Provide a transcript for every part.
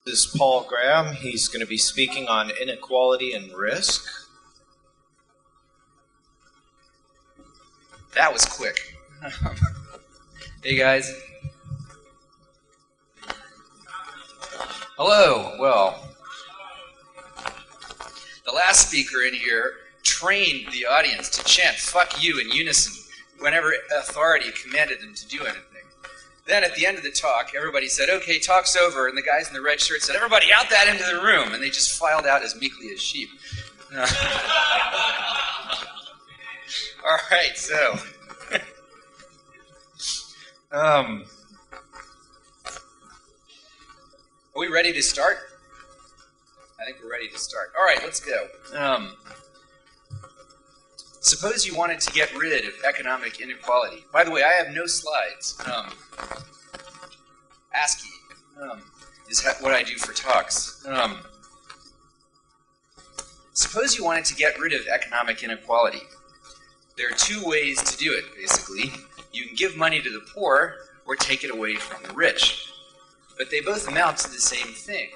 This is Paul Graham. He's going to be speaking on inequality and risk. That was quick. Hey guys. Hello. Well, the last speaker in here trained the audience to chant "fuck you" in unison whenever authority commanded them to do anything. Then at the end of the talk, everybody said, "Okay, talk's over," and the guys in the red shirts said, "Everybody out that into the room," and they just filed out as meekly as sheep. All right, so are we ready to start? I think we're ready to start. All right, let's go. Suppose you wanted to get rid of economic inequality. By the way, I have no slides. ASCII is what I do for talks. Suppose you wanted to get rid of economic inequality. There are two ways to do it, basically. You can give money to the poor or take it away from the rich. But they both amount to the same thing.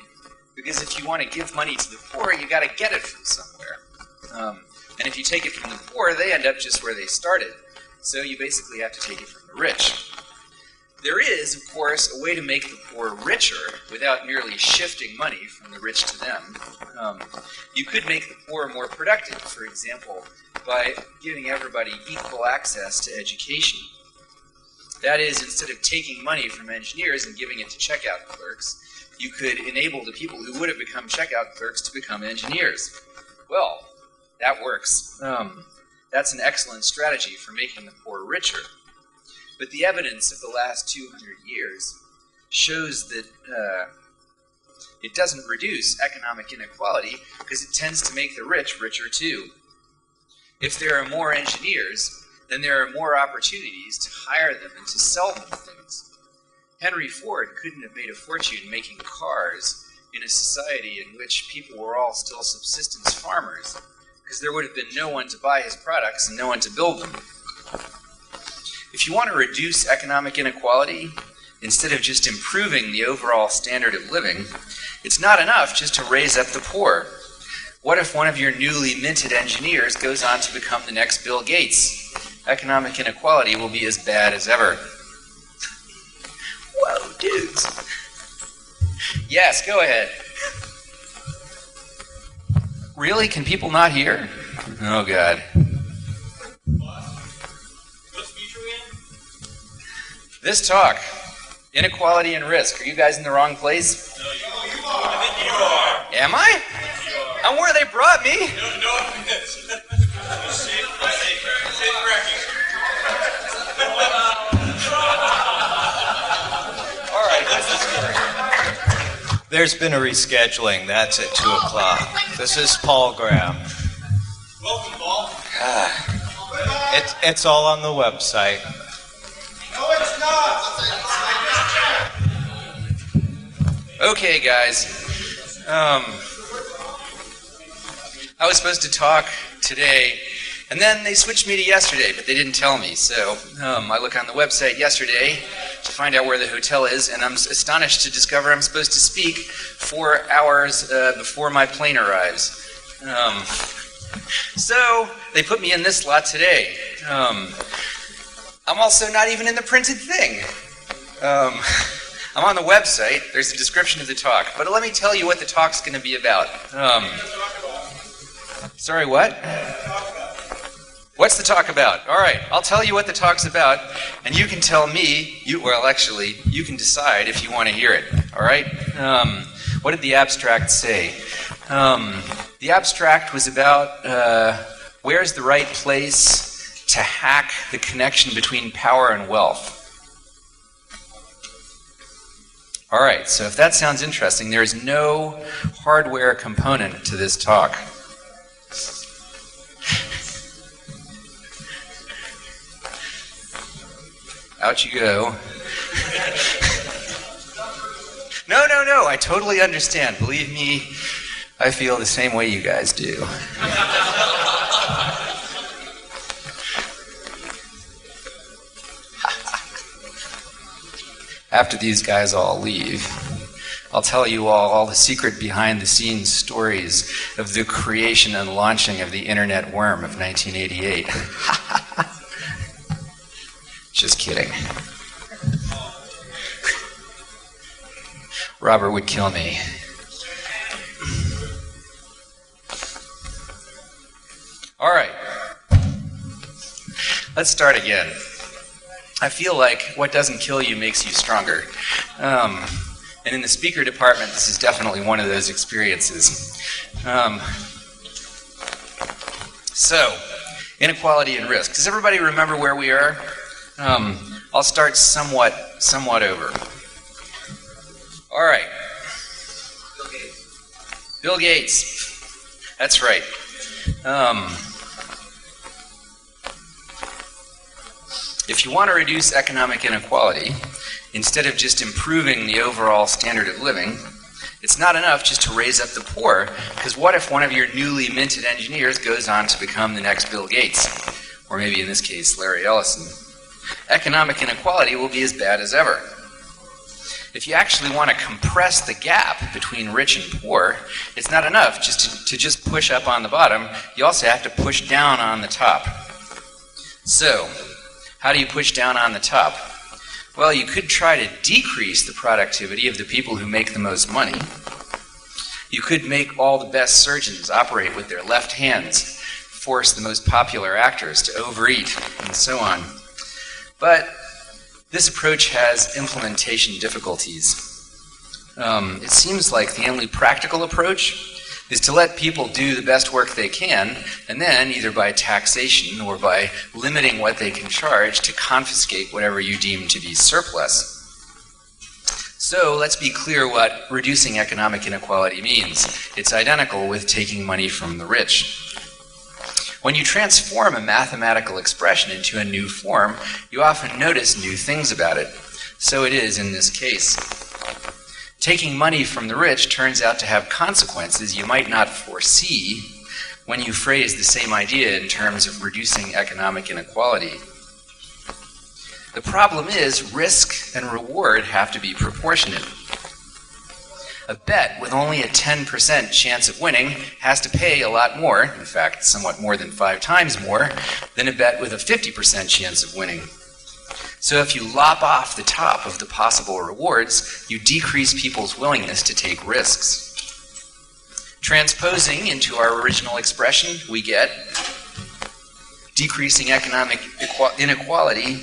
Because if you want to give money to the poor, you got to get it from somewhere. And if you take it from the poor, they end up just where they started. So you basically have to take it from the rich. There is, of course, a way to make the poor richer without merely shifting money from the rich to them. You could make the poor more productive, for example, by giving everybody equal access to education. That is, instead of taking money from engineers and giving it to checkout clerks, you could enable the people who would have become checkout clerks to become engineers. Well, that works. That's an excellent strategy for making the poor richer. But the evidence of the last 200 years shows that it doesn't reduce economic inequality because it tends to make the rich richer too. If there are more engineers, then there are more opportunities to hire them and to sell them things. Henry Ford couldn't have made a fortune making cars in a society in which people were all still subsistence farmers, because there would have been no one to buy his products and no one to build them. If you want to reduce economic inequality, instead of just improving the overall standard of living, it's not enough just to raise up the poor. What if one of your newly minted engineers goes on to become the next Bill Gates? Economic inequality will be as bad as ever. Whoa, dudes. Yes, go ahead. Really? Can people not hear? Oh, God. This talk, inequality and risk. Are you guys in the wrong place? No, you are. I think you are. Am I? I'm where they brought me. No offense. Safe wrecking. All right, what's the story? There's been a rescheduling. That's at 2 o'clock. This is Paul Graham. Welcome, Paul. It's all on the website. No, it's not. Okay, guys. I was supposed to talk today, and then they switched me to yesterday, but they didn't tell me. So I look on the website yesterday to find out where the hotel is, and I'm astonished to discover I'm supposed to speak 4 hours before my plane arrives. So they put me in this slot today. I'm also not even in the printed thing. I'm on the website. There's a description of the talk. But let me tell you what the talk's going to be about. Sorry, what? What's the talk about? All right, I'll tell you what the talk's about, and you can tell me, you can decide if you want to hear it. All right? What did the abstract say? The abstract was about where's the right place to hack the connection between power and wealth. All right, so if that sounds interesting, there is no hardware component to this talk. Out you go. No, I totally understand. Believe me, I feel the same way you guys do. After these guys all leave. I'll tell you all the secret behind-the-scenes stories of the creation and launching of the internet worm of 1988. Just kidding. Robert would kill me. All right. Let's start again. I feel like what doesn't kill you makes you stronger. And in the speaker department, this is definitely one of those experiences. So, inequality and risk. Does everybody remember where we are? I'll start somewhat over. All right. Bill Gates. That's right. If you want to reduce economic inequality, instead of just improving the overall standard of living, it's not enough just to raise up the poor, because what if one of your newly minted engineers goes on to become the next Bill Gates, or maybe in this case, Larry Ellison? Economic inequality will be as bad as ever. If you actually want to compress the gap between rich and poor, it's not enough just to just push up on the bottom. You also have to push down on the top. So, how do you push down on the top? Well, you could try to decrease the productivity of the people who make the most money. You could make all the best surgeons operate with their left hands, force the most popular actors to overeat, and so on. But this approach has implementation difficulties. It seems like the only practical approach is to let people do the best work they can, and then, either by taxation or by limiting what they can charge, to confiscate whatever you deem to be surplus. So let's be clear what reducing economic inequality means. It's identical with taking money from the rich. When you transform a mathematical expression into a new form, you often notice new things about it. So it is in this case. Taking money from the rich turns out to have consequences you might not foresee when you phrase the same idea in terms of reducing economic inequality. The problem is risk and reward have to be proportionate. A bet with only a 10% chance of winning has to pay a lot more, in fact, somewhat more than 5 times more, than a bet with a 50% chance of winning. So if you lop off the top of the possible rewards, you decrease people's willingness to take risks. Transposing into our original expression, we get decreasing economic inequality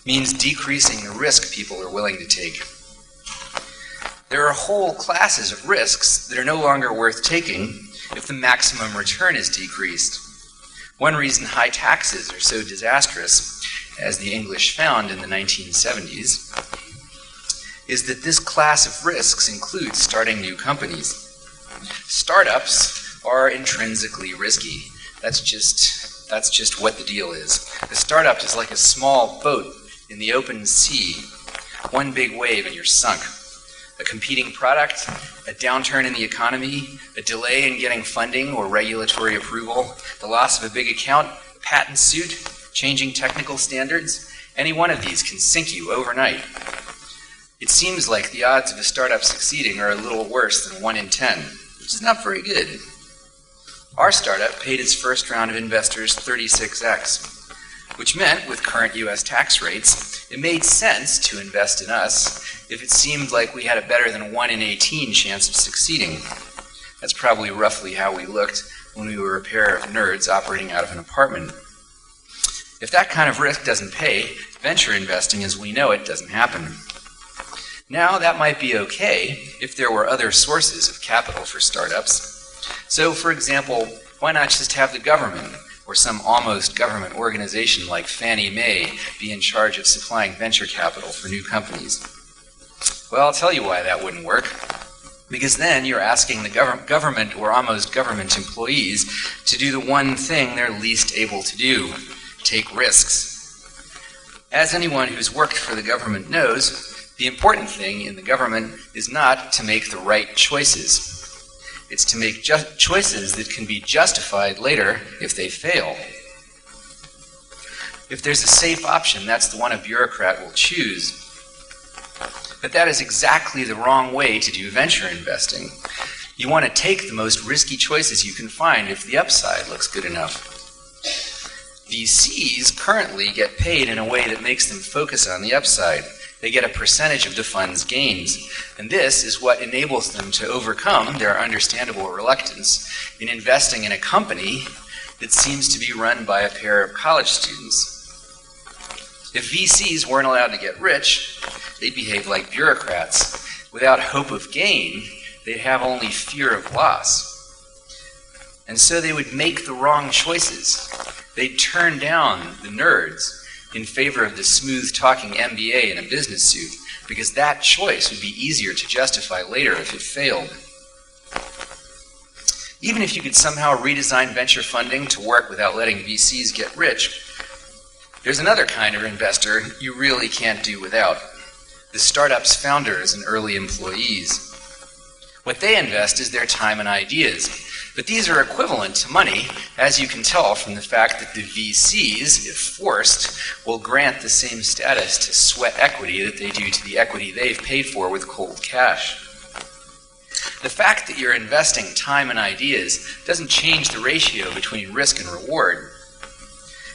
means decreasing the risk people are willing to take. There are whole classes of risks that are no longer worth taking if the maximum return is decreased. One reason high taxes are so disastrous, as the English found in the 1970s, is that this class of risks includes starting new companies. Startups are intrinsically risky. That's just what the deal is. A startup is like a small boat in the open sea. One big wave and you're sunk. A competing product, a downturn in the economy, a delay in getting funding or regulatory approval, the loss of a big account, patent suit, changing technical standards, any one of these can sink you overnight. It seems like the odds of a startup succeeding are a little worse than 1 in 10, which is not very good. Our startup paid its first round of investors 36x, which meant, with current US tax rates, it made sense to invest in us if it seemed like we had a better than 1 in 18 chance of succeeding. That's probably roughly how we looked when we were a pair of nerds operating out of an apartment. If that kind of risk doesn't pay, venture investing as we know it doesn't happen. Now, that might be okay if there were other sources of capital for startups. So, for example, why not just have the government or some almost government organization like Fannie Mae be in charge of supplying venture capital for new companies? Well, I'll tell you why that wouldn't work. Because then you're asking the government or almost government employees to do the one thing they're least able to do: take risks. As anyone who's worked for the government knows, the important thing in the government is not to make the right choices. It's to make choices that can be justified later if they fail. If there's a safe option, that's the one a bureaucrat will choose. But that is exactly the wrong way to do venture investing. You want to take the most risky choices you can find if the upside looks good enough. VCs currently get paid in a way that makes them focus on the upside. They get a percentage of the fund's gains, and this is what enables them to overcome their understandable reluctance in investing in a company that seems to be run by a pair of college students. If VCs weren't allowed to get rich, they'd behave like bureaucrats. Without hope of gain, they'd have only fear of loss. And so they would make the wrong choices. They'd turn down the nerds in favor of the smooth-talking MBA in a business suit, because that choice would be easier to justify later if it failed. Even if you could somehow redesign venture funding to work without letting VCs get rich, there's another kind of investor you really can't do without: the startup's founders and early employees. What they invest is their time and ideas, but these are equivalent to money, as you can tell from the fact that the VCs, if forced, will grant the same status to sweat equity that they do to the equity they've paid for with cold cash. The fact that you're investing time and ideas doesn't change the ratio between risk and reward.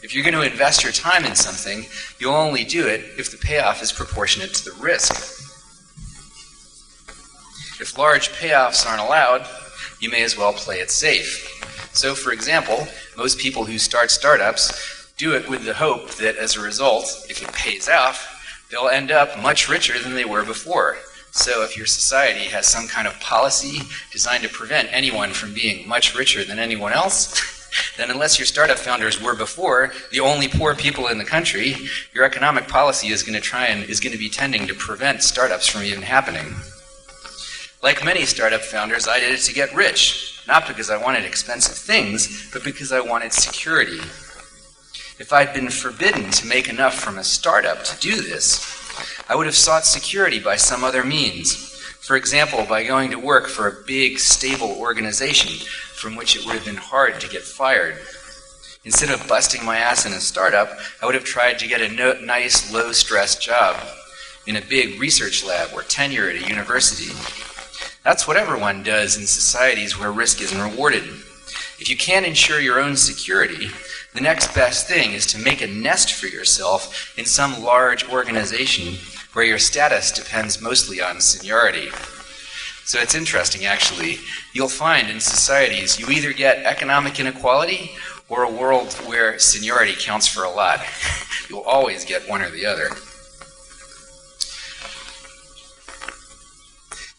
If you're going to invest your time in something, you'll only do it if the payoff is proportionate to the risk. If large payoffs aren't allowed, you may as well play it safe. So, for example, most people who start startups do it with the hope that as a result, if it pays off, they'll end up much richer than they were before. So if your society has some kind of policy designed to prevent anyone from being much richer than anyone else, then unless your startup founders were before the only poor people in the country, your economic policy is going to be tending to prevent startups from even happening. Like many startup founders, I did it to get rich, not because I wanted expensive things, but because I wanted security. If I'd been forbidden to make enough from a startup to do this, I would have sought security by some other means. For example, by going to work for a big, stable organization from which it would have been hard to get fired. Instead of busting my ass in a startup, I would have tried to get a nice, low-stress job in a big research lab or tenure at a university. That's what everyone does in societies where risk isn't rewarded. If you can't ensure your own security, the next best thing is to make a nest for yourself in some large organization where your status depends mostly on seniority. So it's interesting, actually. You'll find in societies you either get economic inequality or a world where seniority counts for a lot. You'll always get one or the other.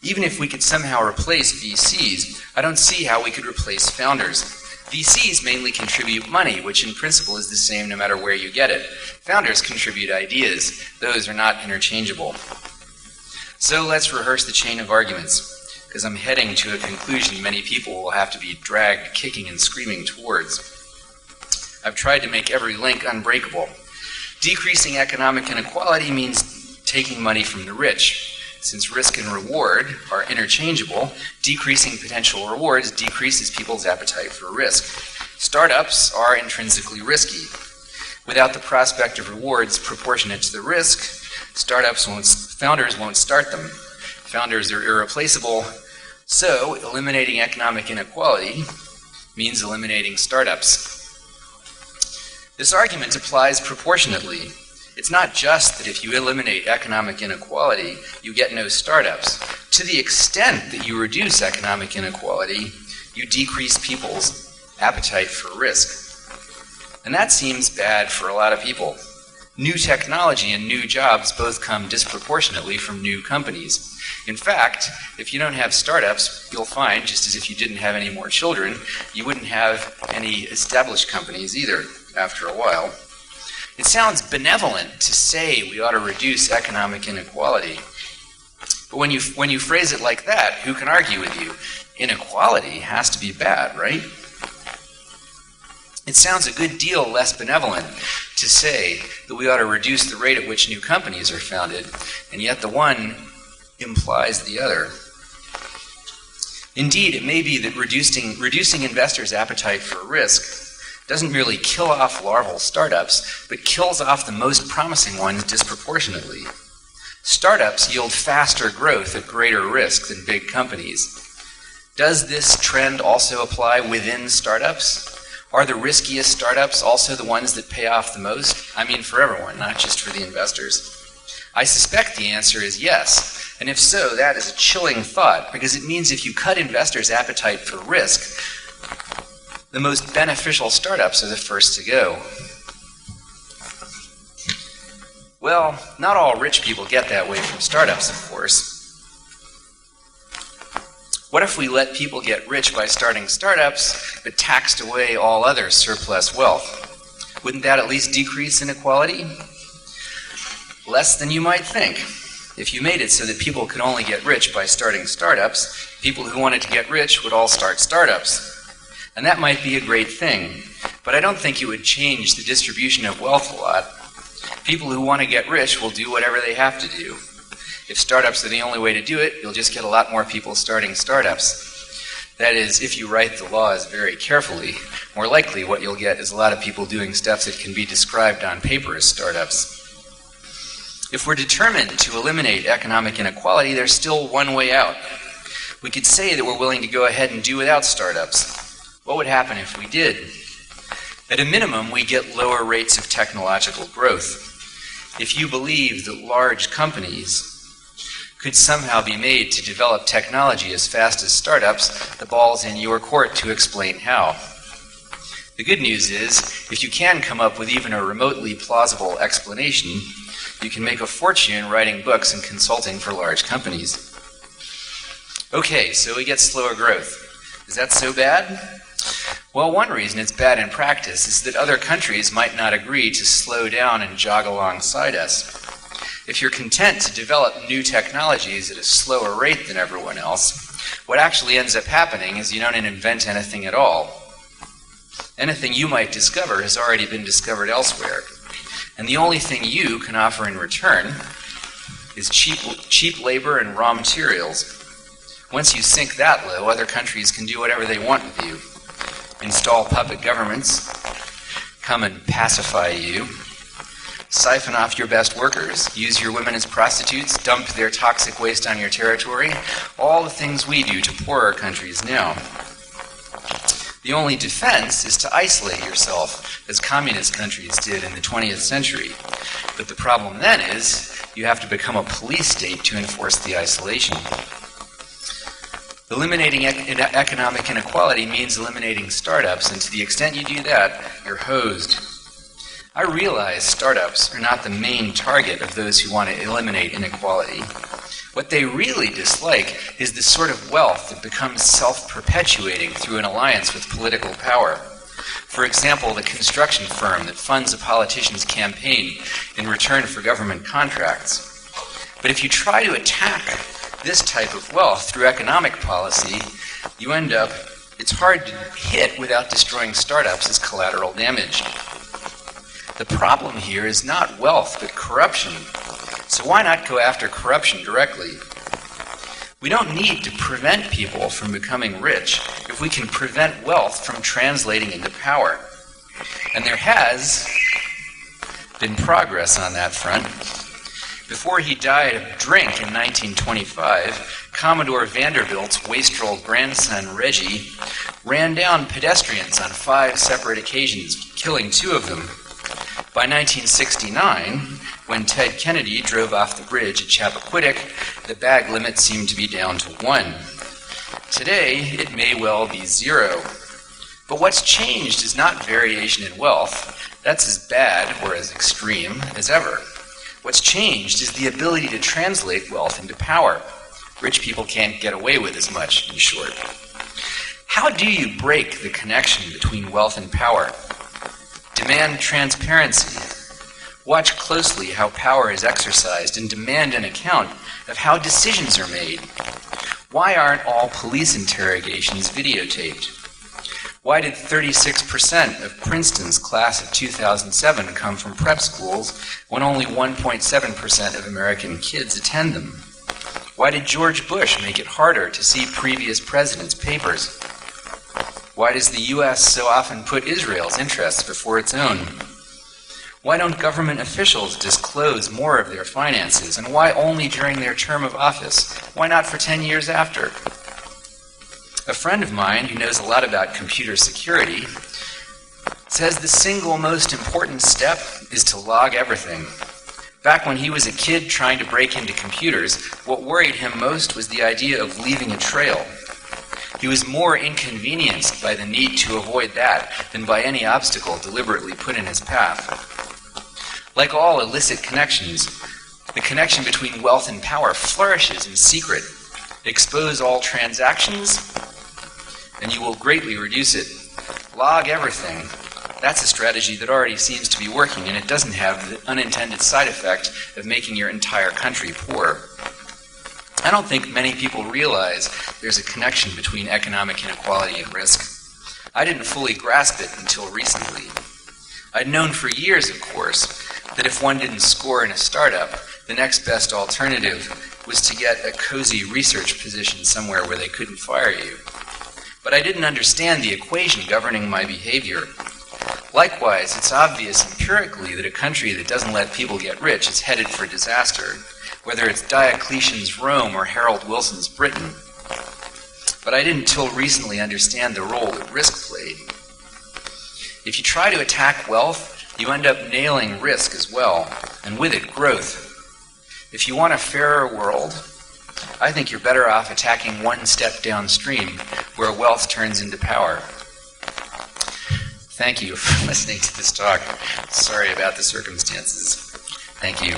Even if we could somehow replace VCs, I don't see how we could replace founders. VCs mainly contribute money, which in principle is the same no matter where you get it. Founders contribute ideas. Those are not interchangeable. So let's rehearse the chain of arguments, because I'm heading to a conclusion many people will have to be dragged kicking and screaming towards. I've tried to make every link unbreakable. Decreasing economic inequality means taking money from the rich. Since risk and reward are interchangeable, decreasing potential rewards decreases people's appetite for risk. Startups are intrinsically risky. Without the prospect of rewards proportionate to the risk, founders won't start them. Founders are irreplaceable, so eliminating economic inequality means eliminating startups. This argument applies proportionately. It's not just that if you eliminate economic inequality, you get no startups. To the extent that you reduce economic inequality, you decrease people's appetite for risk. And that seems bad for a lot of people. New technology and new jobs both come disproportionately from new companies. In fact, if you don't have startups, you'll find, just as if you didn't have any more children, you wouldn't have any established companies either after a while. It sounds benevolent to say we ought to reduce economic inequality. But when you phrase it like that, who can argue with you? Inequality has to be bad, right? It sounds a good deal less benevolent to say that we ought to reduce the rate at which new companies are founded, and yet the one implies the other. Indeed, it may be that reducing investors' appetite for risk doesn't merely kill off larval startups, but kills off the most promising ones disproportionately. Startups yield faster growth at greater risk than big companies. Does this trend also apply within startups? Are the riskiest startups also the ones that pay off the most? I mean for everyone, not just for the investors. I suspect the answer is yes, and if so, that is a chilling thought, because it means if you cut investors' appetite for risk, the most beneficial startups are the first to go. Well, not all rich people get that way from startups, of course. What if we let people get rich by starting startups, but taxed away all other surplus wealth? Wouldn't that at least decrease inequality? Less than you might think. If you made it so that people could only get rich by starting startups, people who wanted to get rich would all start startups. And that might be a great thing, but I don't think it would change the distribution of wealth a lot. People who want to get rich will do whatever they have to do. If startups are the only way to do it, you'll just get a lot more people starting startups. That is, if you write the laws very carefully, more likely what you'll get is a lot of people doing stuff that can be described on paper as startups. If we're determined to eliminate economic inequality, there's still one way out. We could say that we're willing to go ahead and do without startups. What would happen if we did? At a minimum, we get lower rates of technological growth. If you believe that large companies could somehow be made to develop technology as fast as startups, the ball's in your court to explain how. The good news is, if you can come up with even a remotely plausible explanation, you can make a fortune writing books and consulting for large companies. Okay, so we get slower growth. Is that so bad? Well, one reason it's bad in practice is that other countries might not agree to slow down and jog alongside us. If you're content to develop new technologies at a slower rate than everyone else, what actually ends up happening is you don't invent anything at all. Anything you might discover has already been discovered elsewhere. And the only thing you can offer in return is cheap labor and raw materials. Once you sink that low, other countries can do whatever they want with you. Install puppet governments, come and pacify you, siphon off your best workers, use your women as prostitutes, dump their toxic waste on your territory, all the things we do to poorer countries now. The only defense is to isolate yourself, as communist countries did in the 20th century. But the problem then is, you have to become a police state to enforce the isolation. Eliminating economic inequality means eliminating startups, and to the extent you do that, you're hosed. I realize startups are not the main target of those who want to eliminate inequality. What they really dislike is the sort of wealth that becomes self-perpetuating through an alliance with political power. For example, the construction firm that funds a politician's campaign in return for government contracts. But if you try to attack this type of wealth through economic policy, you end up, it's hard to hit without destroying startups as collateral damage. The problem here is not wealth, but corruption. So why not go after corruption directly? We don't need to prevent people from becoming rich if we can prevent wealth from translating into power. And there has been progress on that front. Before he died of drink in 1925, Commodore Vanderbilt's wastrel grandson Reggie ran down pedestrians on 5 separate occasions, killing 2 of them. By 1969, when Ted Kennedy drove off the bridge at Chappaquiddick, the bag limit seemed to be down to 1. Today, it may well be 0. But what's changed is not variation in wealth. That's as bad, or as extreme, as ever. What's changed is the ability to translate wealth into power. Rich people can't get away with as much, in short. How do you break the connection between wealth and power? Demand transparency. Watch closely how power is exercised and demand an account of how decisions are made. Why aren't all police interrogations videotaped? Why did 36% of Princeton's class of 2007 come from prep schools when only 1.7% of American kids attend them? Why did George Bush make it harder to see previous presidents' papers? Why does the U.S. so often put Israel's interests before its own? Why don't government officials disclose more of their finances, and why only during their term of office? Why not for 10 years after? A friend of mine who knows a lot about computer security says the single most important step is to log everything. Back when he was a kid trying to break into computers, what worried him most was the idea of leaving a trail. He was more inconvenienced by the need to avoid that than by any obstacle deliberately put in his path. Like all illicit connections, the connection between wealth and power flourishes in secret. Expose all transactions, and you will greatly reduce it. Log everything. That's a strategy that already seems to be working, and it doesn't have the unintended side effect of making your entire country poor. I don't think many people realize there's a connection between economic inequality and risk. I didn't fully grasp it until recently. I'd known for years, of course, that if one didn't score in a startup, the next best alternative was to get a cozy research position somewhere where they couldn't fire you. But I didn't understand the equation governing my behavior. Likewise, it's obvious empirically that a country that doesn't let people get rich is headed for disaster, whether it's Diocletian's Rome or Harold Wilson's Britain. But I didn't till recently understand the role that risk played. If you try to attack wealth, you end up nailing risk as well, and with it, growth. If you want a fairer world, I think you're better off attacking one step downstream, where wealth turns into power. Thank you for listening to this talk. Sorry about the circumstances. Thank you.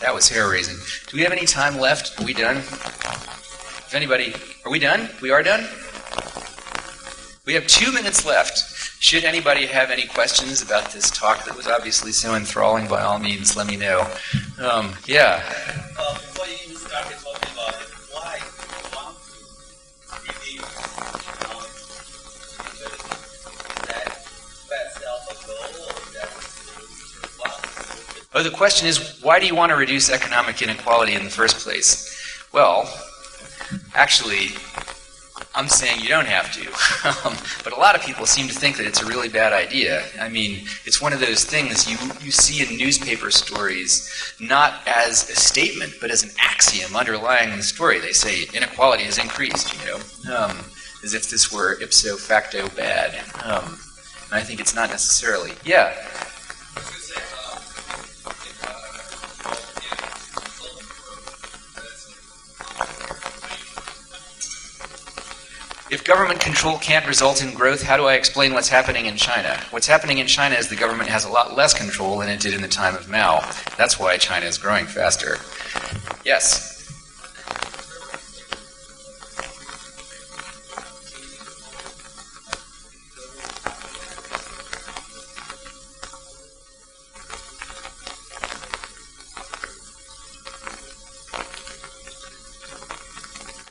That was hair-raising. Do we have any time left? Are we done? If anybody... Are we done? We are done? We have 2 minutes left. Should anybody have any questions about this talk that was obviously so enthralling, by all means, let me know. Yeah. Before you even started talking about it, why do you want to redeem that best alpha goal or that Oh, the question is, why do you want to reduce economic inequality in the first place? Well, actually, I'm saying you don't have to. But a lot of people seem to think that it's a really bad idea. I mean, it's one of those things you see in newspaper stories, not as a statement, but as an axiom underlying the story. They say inequality has increased, as if this were ipso facto bad. And I think it's not necessarily. Yeah. If government control can't result in growth, how do I explain what's happening in China? What's happening in China is the government has a lot less control than it did in the time of Mao. That's why China is growing faster. Yes?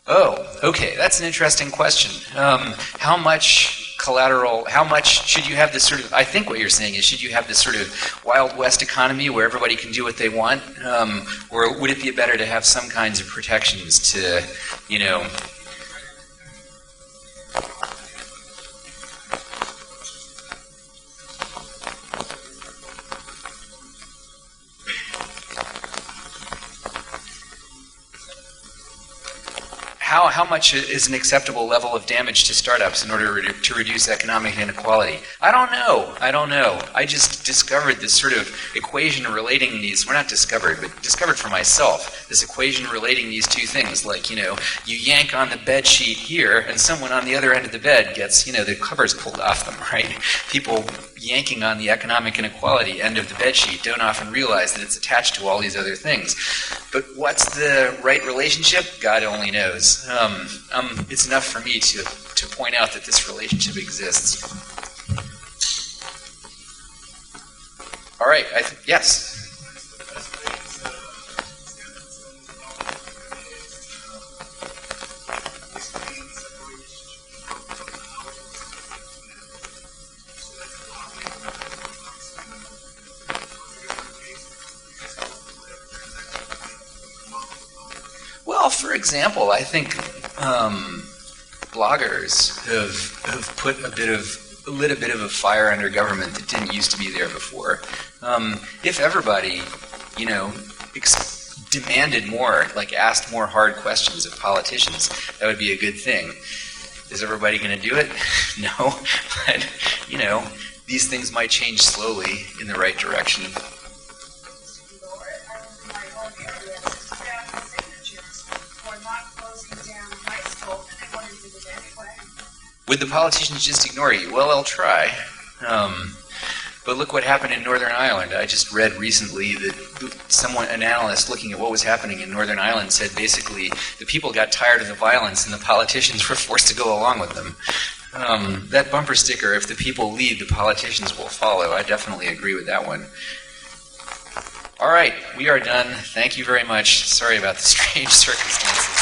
Oh, okay, that's an interesting question. How much collateral, how much should you have this sort of, I think what you're saying is, should you have this sort of Wild West economy where everybody can do what they want? Or would it be better to have some kinds of protections to, How much is an acceptable level of damage to startups in order to reduce economic inequality? I don't know. I just discovered this sort of equation relating these, well, not discovered, but discovered for myself, this equation relating these two things. Like, you yank on the bed sheet here, and someone on the other end of the bed gets, the covers pulled off them, right? People yanking on the economic inequality end of the bed sheet don't often realize that it's attached to all these other things. But what's the right relationship? God only knows. It's enough for me to point out that this relationship exists. All right. Yes. Well, for example, I think bloggers have put lit a bit of a fire under government that didn't used to be there before. If everybody, demanded more, like asked more hard questions of politicians, that would be a good thing. Is everybody going to do it? No, but these things might change slowly in the right direction. Would the politicians just ignore you? Well, they'll try. But look what happened in Northern Ireland. I just read recently that an analyst looking at what was happening in Northern Ireland said basically the people got tired of the violence and the politicians were forced to go along with them. That bumper sticker, if the people lead, the politicians will follow. I definitely agree with that one. All right, we are done. Thank you very much. Sorry about the strange circumstances.